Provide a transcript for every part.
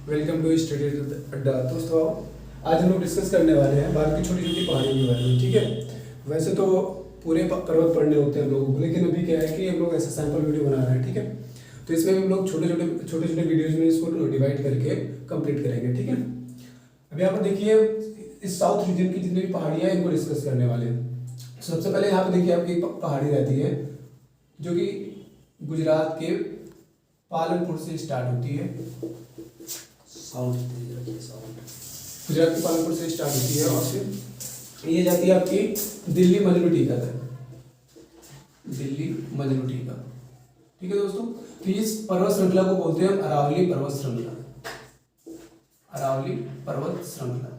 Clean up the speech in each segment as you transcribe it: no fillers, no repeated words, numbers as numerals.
Welcome to study अड्डा। दोस्तों आज हम लोग डिस्कस करने वाले हैं भारत की छोटी छोटी पहाड़ियों के बारे में। ठीक है, वैसे तो पूरे पर्वत पढ़ने होते हैं लोगों को, लेकिन अभी क्या है कि हम लोग ऐसा सैंपल वीडियो बना रहे हैं। ठीक है, तो इसमें भी हम लोग छोटे छोटे वीडियोज में इसको डिवाइड करके कंप्लीट करेंगे। ठीक है, अभी यहाँ पर देखिए इस साउथ रीजन की जितनी भी पहाड़ियाँ हैं इनको डिस्कस करने वाले हैं। सबसे पहले यहाँ पे देखिए आपकी एक पहाड़ी रहती है जो कि गुजरात के पालनपुर से स्टार्ट होती है। गुजरात के पालनपुर से स्टार्ट होती है और फिर ये जाती है आपकी दिल्ली मजनू टीका तक। दिल्ली मजनू टीका। ठीक है दोस्तों, तो इस पर्वत श्रृंखला को बोलते हैं अरावली पर्वत श्रृंखला। अरावली पर्वत श्रृंखला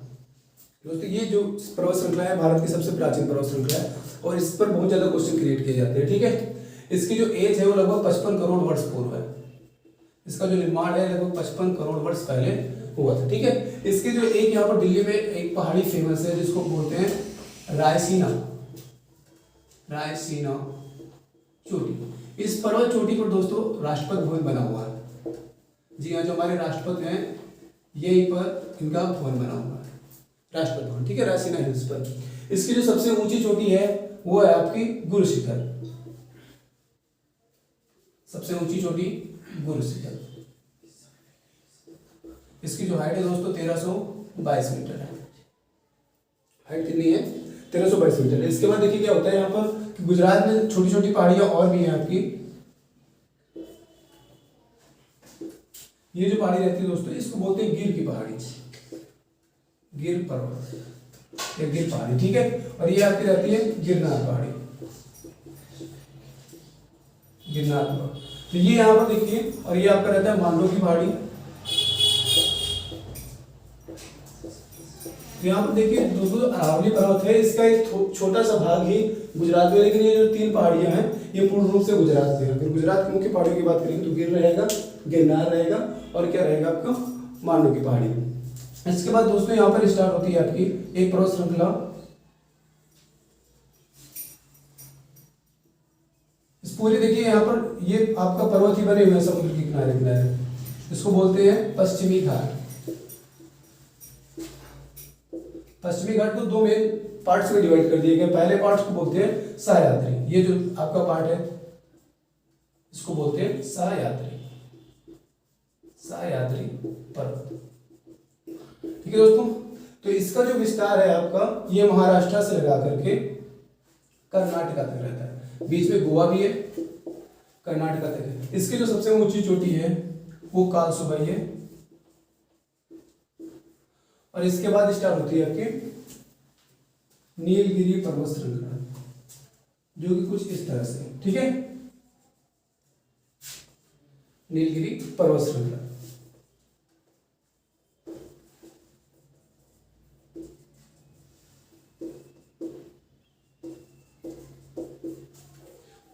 दोस्तों, ये जो पर्वत श्रृंखला है भारत की सबसे प्राचीन पर्वत श्रृंखला है और इस पर बहुत ज्यादा क्वेश्चन क्रिएट किए जाते हैं। ठीक है, इसकी जो एज है वो लगभग 55 करोड़ वर्ष पूर्व है। इसका जो निर्माण है लगभग 55 करोड़ वर्ष पहले हुआ था। ठीक है, इसकी जो एक यहाँ पर दिल्ली में एक पहाड़ी फेमस है जिसको बोलते हैं रायसीना। रायसीना चोटी। इस पर्वत चोटी पर दोस्तों राष्ट्रपति भवन बना हुआ है। जी हाँ, जो हमारे राष्ट्रपति हैं यहीं पर इनका भवन बना हुआ है, राष्ट्रपति भवन। ठीक है, रायसीना हिल्स पर। इसकी जो सबसे ऊंची चोटी है वो है आपकी गुरु शिखर। सबसे ऊंची चोटी गुरु शिखर। इसकी जो हाइट है दोस्तों 1322 मीटर है। हाइट कितनी है? 1322 मीटर है। इसके बाद देखिए क्या होता है यहाँ पर कि गुजरात में छोटी छोटी पहाड़ियां और भी हैं आपकी। ये जो पहाड़ी रहती है दोस्तों इसको बोलते हैं गिर की पहाड़ी, गिर पर्वत या गिर पहाड़ी। ठीक है, और ये आपकी रहती है गिरनार पहाड़ी, गिरनार पर्वत। तो ये यहाँ पर देखिए, और ये आपका रहता है मांडो की पहाड़ी। तो यहाँ पर देखिए दोस्तों अरावली पर्वत है, इसका एक छोटा सा भाग ही गुजरात में, लेकिन ये जो 3 पहाड़ियां हैं ये पूर्ण रूप से गुजरात में है। अगर गुजरात की मुख्य पहाड़ियों की बात करेंगे तो गिर रहेगा, गिरनार रहेगा और क्या रहेगा आपका मांडो की पहाड़ी। इसके बाद दोस्तों यहाँ पर स्टार्ट होती है आपकी एक पर्वत श्रृंखला। इस पूरे देखिए यहाँ पर ये आपका पर्वत ही बने हुए हैं समुद्र के किनारे किनारे। इसको बोलते हैं पश्चिमी घाट। पश्चिमी घाट को 2 मेन पार्ट्स में डिवाइड कर दिए गए। पहले पार्ट को बोलते हैं सह्याद्री। ये जो आपका पार्ट है इसको बोलते हैं सह्याद्री, सह्याद्री पर्वत। ठीक है दोस्तों, तो इसका जो विस्तार है आपका ये महाराष्ट्र से लगा करके कर्नाटका तक रहता है। बीच में गोवा भी है, कर्नाटका तक है। इसकी जो सबसे ऊंची चोटी है वो कालसुबाई है और इसके बाद स्टार्ट होती है आपकी नीलगिरी पर्वत श्रृंखला जो कि कुछ इस तरह से। ठीक है, नीलगिरी पर्वत श्रृंखला।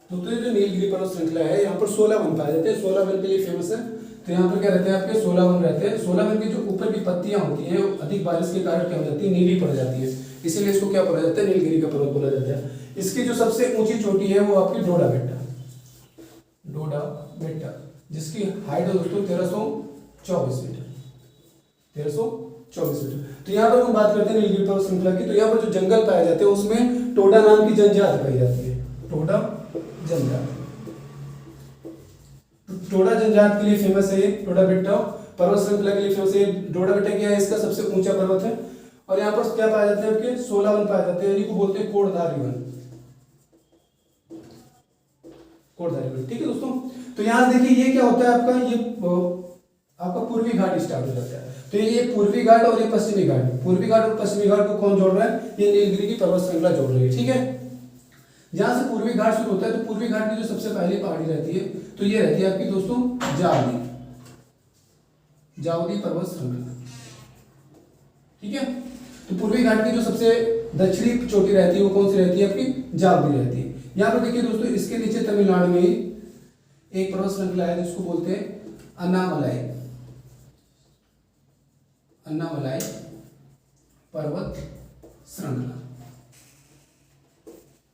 तो ये जो नीलगिरी पर्वत श्रृंखला है यहाँ पर 16 वन पाए जाते हैं। 16 वन के लिए फेमस है। तो यहाँ पर क्या रहते हैं आपके 16 वन रहते हैं। 16 वन की जो ऊपर की पत्तियां होती हैं अधिक बारिश के कारण क्या हो जाती है, नीली पड़ जाती है, इसीलिए इसको क्या बोला जाता है, नीलगिरी का पर्वत बोला जाता है। इसकी जो सबसे ऊंची चोटी है वो आपकी डोडा बेट्टा, डोडा बेट्टा, जिसकी हाइट है दोस्तों 1324 मीटर, 1324 मीटर। तो यहाँ पर हम बात करते हैं नीलगिरी पर्वत श्रृंखला की। तो यहाँ पर जो जंगल पाए जाते हैं उसमें टोडा नाम की जनजाति पाई जाती है, टोडा जनजाति। टोडा जनजाति के लिए फेमस है ये टोडा बेट्टा। पर्वत श्रृंखला के लिए फेमस है। डोडा बेट्टा क्या है, इसका सबसे ऊंचा पर्वत है और यहाँ पर क्या पाए जाते हैं आपके 16 वन पाए जाते हैं, इनको बोलते हैं कोटधारी वन, कोटधारी वन। ठीक है दोस्तों, तो यहाँ देखिए ये क्या होता है आपका, ये आपका पूर्वी घाट स्टार्ट हो जाता है। तो ये पूर्वी घाट और ये पश्चिमी घाट, पूर्वी घाट और पश्चिमी घाट को कौन जोड़ रहा है, ये नीलगिरी की पर्वत श्रृंखला जोड़ रही है। ठीक है, जहां से पूर्वी घाट शुरू होता है तो पूर्वी घाट की जो सबसे पहली पहाड़ी रहती है तो ये रहती है आपकी दोस्तों जावदी, जावदी पर्वत श्रृंखला। ठीक है, तो पूर्वी घाट की जो सबसे दक्षिणी चोटी रहती है वो कौन सी रहती है आपकी जावदी रहती है। यहाँ पर देखिए दोस्तों इसके नीचे तमिलनाडु में एक पर्वत श्रृंखला है जिसको बोलते हैं अन्नामलाई, अन्नामलाई पर्वत श्रृंखला।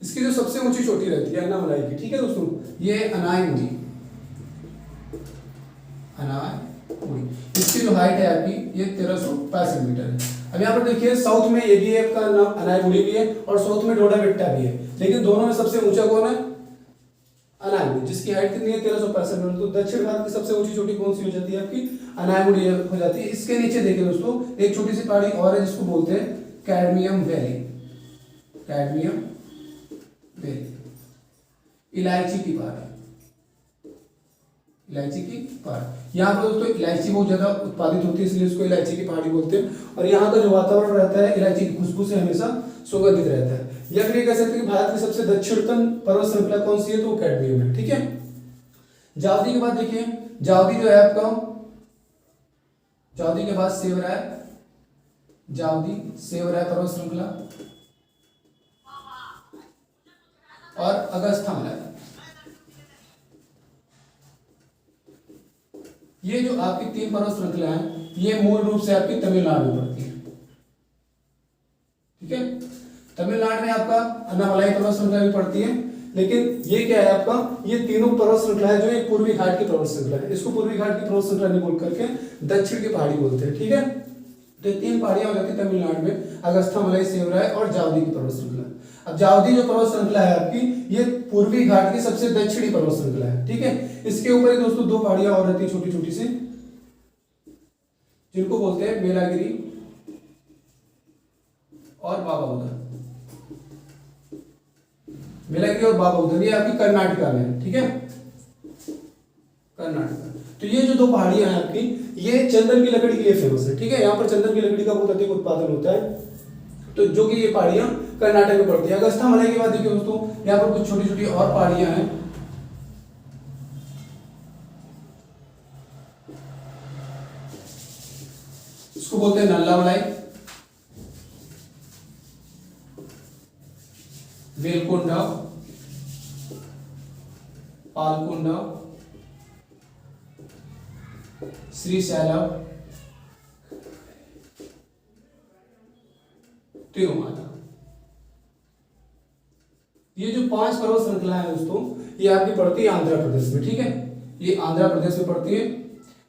इसकी जो सबसे ऊंची चोटी रहती है अन्नामलाई की। ठीक है दोस्तों, ये अनायमुड़ी, अनायमुड़ी। इसकी इसकी जो हाइट है आपकी ये 1365 मीटर है। अब यहाँ पर देखिए साउथ में ये भी है आपका नाम अनायगुड़ी भी है और साउथ में डोडा बेट्टा भी है, लेकिन दोनों में सबसे ऊंचा कौन है? अनायगुड़ी, जिसकी हाइट कितनी है? 1365 मीटर। तो दक्षिण भारत की सबसे ऊंची चोटी कौन सी हो जाती है? आपकी अनायगुड़ी हो जाती है। इसके नीचे देखिए दोस्तों एक छोटी सी पहाड़ी और है जिसको बोलते हैं कैडमियम वैली। कैडमियम वैली इलायची की पहाड़ी, इलायची की पहाड़ी। यहाँ पर दोस्तों इलायची बहुत ज्यादा उत्पादित होती है, इसलिए इसको इलायची की पहाड़ी बोलते हैं। और यहाँ का जो वातावरण रहता है इलायची की खुशबू से हमेशा सुगंधित रहता है। या फिर ये कह सकते हैं कि भारत की सबसे दक्षिणतम पर्वत श्रृंखला कौन सी है? तो कैडमियम है। ठीक है, जावदी के बाद देखिए, जावदी जो है आपका, जावदी के बाद सेवराय, जावदी सेवराय पर्वत श्रृंखला और अगस्थामलाई। ये जो आपकी तीन पर्वत श्रृंखला है ये मूल रूप से आपकी तमिलनाडु में पड़ती है। ठीक है, तमिलनाडु में आपका अन्नामलाई पर्वत श्रृंखला भी पड़ती है, लेकिन ये क्या है आपका, ये तीनों पर्वत श्रृंखला है जो एक पूर्वी घाट की पर्वत श्रृंखला है। इसको पूर्वी घाट की पर्वत श्रृंखला नहीं बोल करके दक्षिण की पहाड़ी बोलते हैं। ठीक है, तो तीन पहाड़ियां हो जाती है तमिलनाडु में, अगस्थामलाई, सेवराय और जावदी की पर्वत श्रृंखला। अब जावदी जो पर्वत श्रृंखला है आपकी ये पूर्वी घाट की सबसे दक्षिणी पर्वत श्रृंखला है। ठीक है, इसके ऊपर ही दोस्तों दो पहाड़ियां और रहती है छोटी छोटी सी, जिनको बोलते हैं मेलागिरी और बाबा बुदन। मेलागिरी और बाबा बुदन ये आपकी कर्नाटका में है। ठीक है, कर्नाटका। तो ये जो दो पहाड़ियां हैं आपकी ये चंदन की लकड़ी के लिए फेमस है। ठीक है, यहाँ पर चंदन की लकड़ी का बहुत अधिक उत्पादन होता है, तो जो कि ये पहाड़ियां कर्नाटक में पड़ती है। अगस्थामलाई के बाद देखिए दोस्तों यहाँ पर कुछ छोटी छोटी और पहाड़ियां हैं, इसको बोलते हैं नल्लामलाई, वेलकुंडा, पालकुंडा, श्रीशैलम, तिरुमाला। ये जो पांच पर्वत श्रृंखला है दोस्तों ये आपकी पड़ती है आंध्र प्रदेश में। ठीक है, ये आंध्र प्रदेश में पड़ती है।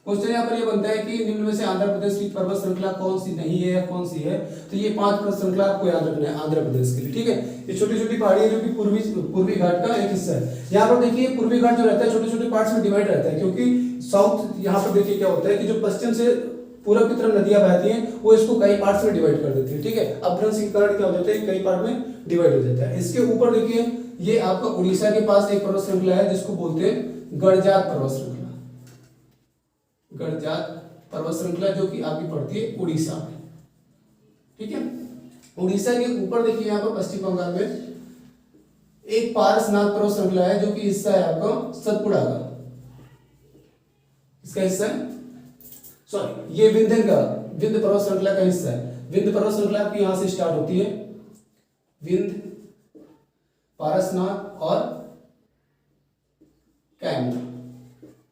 क्वेश्चन यहाँ पर ये बनता है कि निम्न में से आंध्र प्रदेश की पर्वत श्रृंखला कौन सी नहीं है या कौन सी है? तो ये पांच पर्वत श्रृंखला आपको याद रखना है आंध्र प्रदेश के लिए। ठीक है, ये छोटी छोटी पहाड़ी है जो कि पूर्वी घाट का एक हिस्सा है। यहाँ पर देखिए पूर्वी घाट जो रहता है छोटे छोटे पार्ट्स में डिवाइड रहता है, क्योंकि साउथ यहाँ पर देखिए क्या होता है कि जो पश्चिम से पूरब की तरफ नदियां बहती हैं वो इसको कई पार्ट्स में डिवाइड कर देती है। ठीक है, अपभ्रंश के कारण क्या हो जाता है कई पार्ट में डिवाइड हो जाता है। इसके ऊपर देखिए ये आपका उड़ीसा के पास एक पर्वत श्रृंखला है जिसको बोलते हैं गड़जात पर्वत श्रृंखला। गड़जात पर्वत श्रृंखला जो कि आपकी पड़ती है उड़ीसा में। ठीक है, उड़ीसा के ऊपर देखिए यहाँ पर पश्चिम बंगाल में एक पारसनाथ पर्वत श्रृंखला है जो कि हिस्सा है आपका सतपुड़ा का, इसका हिस्सा है, सॉरी ये विंध्य पर्वत श्रृंखला का हिस्सा है। विंध्य पर्वत श्रृंखला आपकी यहां से स्टार्ट होती है, विंध्य, पारसनाथ और कैमूर।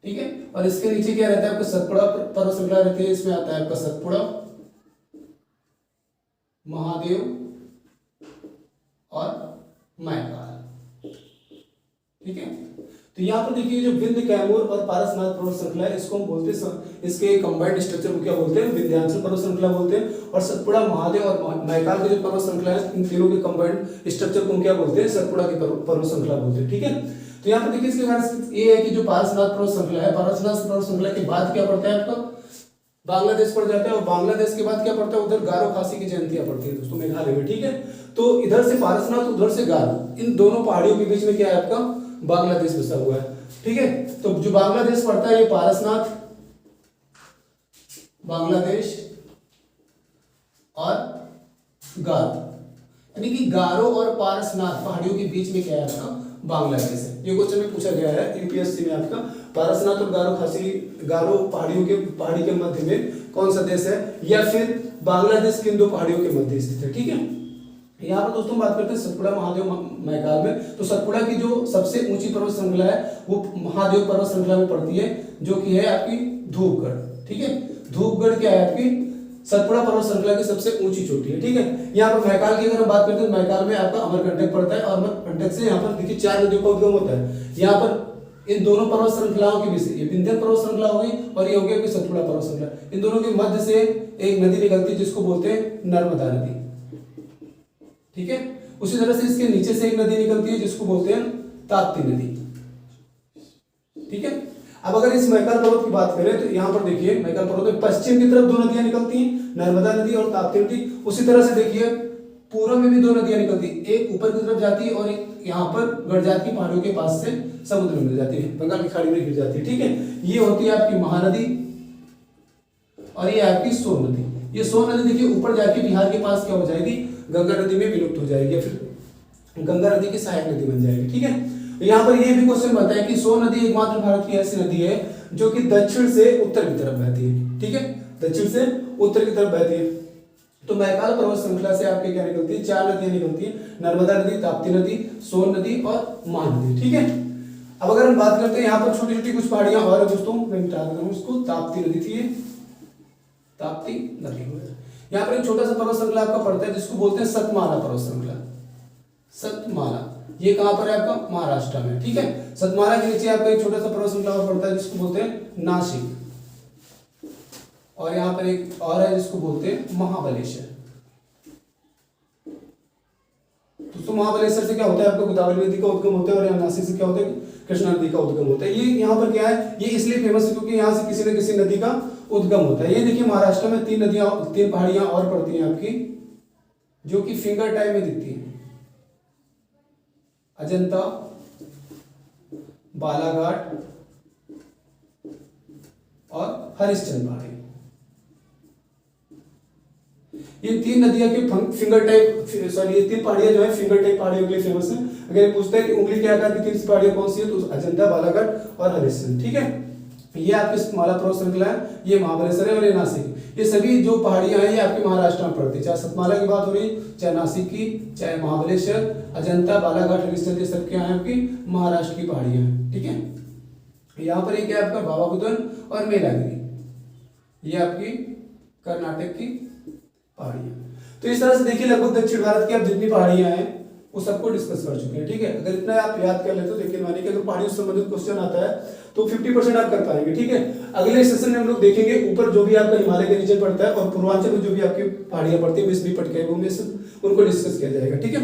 ठीक है, और इसके नीचे क्या रहता है आपका सतपुड़ा पर्वत श्रृंखला रहती है। इसमें आता है आपका सतपुड़ा, महादेव और मैकाल। ठीक है, तो यहाँ पर देखिए जो विंध्य, कैमूर और पारसनाथ पर्वत श्रृंखला है इसको हम बोलते हैं, इसके कंबाइंड स्ट्रक्चर को क्या बोलते हैं? विंध्याचल पर्वत श्रृंखला बोलते हैं। और सतपुड़ा, महादेव और मैकाल के जो पर्वत श्रृंखला है इन तीनों के कंबाइंड स्ट्रक्चर को हम क्या बोलते हैं? सतपुड़ा की पर्वत श्रृंखला बोलते हैं। ठीक है, तो यहाँ पर देखिए इसके बाद ये है कि जो पारसनाथ पर्वत श्रृंखला है, पारसनाथ पर्वत श्रृंखला के बाद क्या पड़ता है आपका? बांग्लादेश पड़ जाता है, और बांग्लादेश के बाद क्या पड़ता है? उधर गारो खासी की जयंतियां पड़ती है दोस्तों मेघालय में। ठीक है, तो इधर से पारसनाथ उधर से गारो, इन दोनों पहाड़ियों के बीच में क्या है आपका? बांग्लादेश बसा हुआ है। ठीक है, तो जो बांग्लादेश पड़ता है ये पारसनाथ, बांग्लादेश और गारो, यानी कि गारो और पारसनाथ पहाड़ियों के बीच में क्या है आपका? बांग्लादेश है। ये क्वेश्चन में पूछा गया है यूपीएससी में आपका, पारसनाथ और गारो खासी, गारो पहाड़ी के मध्य में कौन सा देश है, या फिर बांग्लादेश किन दो पहाड़ियों के मध्य स्थित है। ठीक है, यहाँ पर दोस्तों बात करते हैं सतपुड़ा, महादेव, मैकाल में। तो सतपुड़ा की जो सबसे ऊंची पर्वत श्रृंखला है वो महादेव पर्वत श्रृंखला में पड़ती है जो कि है आपकी धूपगढ़। ठीक है, धूपगढ़ क्या है आपकी? सतपुड़ा पर्वत श्रृंखला की सबसे ऊंची चोटी है। ठीक है, यहाँ पर मैकाल की अगर हम बात करते हैं तो मैकाल में आपका अमरकंटक पड़ता है, और अमरकंटक से यहाँ पर देखिए 4 नदियों का उद्गम होता है। यहाँ पर इन दोनों पर्वत श्रृंखलाओं के बीच से, ये विंध्य पर्वत श्रृंखला हो गई और ये हो गया सतपुड़ा पर्वत श्रृंखला, इन दोनों के मध्य से एक नदी निकलती है जिसको बोलते हैं नर्मदा नदी। ठीक है, उसी तरह से इसके नीचे से एक नदी निकलती है जिसको बोलते हैं ताप्ती नदी। ठीक है, अब अगर इस मैकल पर्वत की बात करें तो यहाँ पर देखिए मैकल पर्वत में पश्चिम की तरफ दो नदियां निकलती हैं, नर्मदा नदी और ताप्ती नदी। उसी तरह से देखिए पूर्व में भी दो नदियां निकलती हैं, एक ऊपर की तरफ जाती है और एक यहाँ पर गढ़जात की पहाड़ियों के पास से समुद्र में मिल जाती है, बंगाल की खाड़ी में गिर जाती है। ठीक है, ये होती है आपकी महानदी और ये आपकी सोन नदी। ये सोन नदी देखिए ऊपर जाके बिहार के पास क्या हो जाएगी, गंगा नदी में विलुप्त हो जाएगी या फिर गंगा नदी की सहायक नदी बन जाएगी। ठीक है, यहाँ पर ये भी क्वेश्चन बनता है कि सोन नदी एकमात्र भारत की ऐसी नदी है जो कि दक्षिण से उत्तर की तरफ बहती है। ठीक है, दक्षिण से उत्तर की तरफ बहती है। तो मैकाल पर्वत श्रृंखला से आपके क्या निकलती है, चार नदियां निकलती है, नर्मदा नदी, ताप्ती नदी, सोन नदी और महानदी। ठीक है, अब अगर हम बात करते हैं यहाँ पर छोटी छोटी कुछ पहाड़ियां और है दोस्तों, मैं मिटा देता हूं इसको। ताप्ती नदी थी, ताप्ती नदी। यहाँ पर एक छोटा सा पर्वत श्रृंखला आपका पड़ता है जिसको बोलते हैं सतमाला पर्वत श्रृंखला। सतमाला ये कहां पर है आपका, महाराष्ट्र में। ठीक है, सतमाला के नीचे आपका एक छोटा सा पर्वत श्रृंखला पड़ता है जिसको बोलते हैं नासिक, और यहाँ पर एक और है जिसको बोलते हैं महाबलेश्वर। दोस्तों महाबलेश्वर से क्या होता है, आपको गोदावरी नदी का उद्गम होता है, और यहाँ नासिक से क्या होता है, कृष्णा नदी का उद्गम होता है। ये यहाँ पर क्या है, ये इसलिए फेमस है क्योंकि यहाँ से किसी न किसी नदी का उद्गम होता है। ये देखिए महाराष्ट्र में तीन नदियां, तीन पहाड़ियां और पड़ती हैं आपकी जो कि फिंगर टाइप में दिखती हैं, अजंता, बालाघाट और हरिश्चंद्र पहाड़ी। ये तीन नदियां के फिंगर टाइप, सॉरी ये तीन पहाड़ियां जो है फिंगर टाइप पहाड़ियों के लिए फेमस है। अगर ये पूछता है कि उंगली के आकार की तीन पहाड़ियां कौन सी है, तो अजंता, बालाघाट और हरिश्चंद्र। ठीक है, ये आपकी माला पर्वत श्रृंखला है, ये महाबलेश्वर है और ये नासिक। ये सभी जो पहाड़ियां हैं ये आपके महाराष्ट्र में पड़ती है, चाहे सतमाला की बात हो रही, चाहे नासिक की, चाहे महाबलेश्वर, अजंता, बालाघाट, हरिश्चंद्र, सब क्या है आपकी महाराष्ट्र की पहाड़ियां हैं। ठीक है, यहाँ पर एक है आपका बाबा बुदन और मेलागिरी, ये आपकी कर्नाटक की पहाड़ियां। तो इस तरह से देखिए लगभग दक्षिण भारत की अब जितनी पहाड़ियां हैं वो सबको डिस्कस कर चुके हैं। ठीक है, अगर इतना आप याद कर लेते हो, देखिए मानिए कि अगर पहाड़ियों से संबंधित क्वेश्चन आता है तो 50% आप कर पाएंगे। ठीक है, अगले सेशन में हम लोग देखेंगे ऊपर जो भी आपका हिमालय के नीचे पड़ता है और पूर्वांचल में जो भी आपकी पहाड़ियां पड़ती है, मिसरी पटके, वो में उनको डिस्कस किया जाएगा। ठीक है।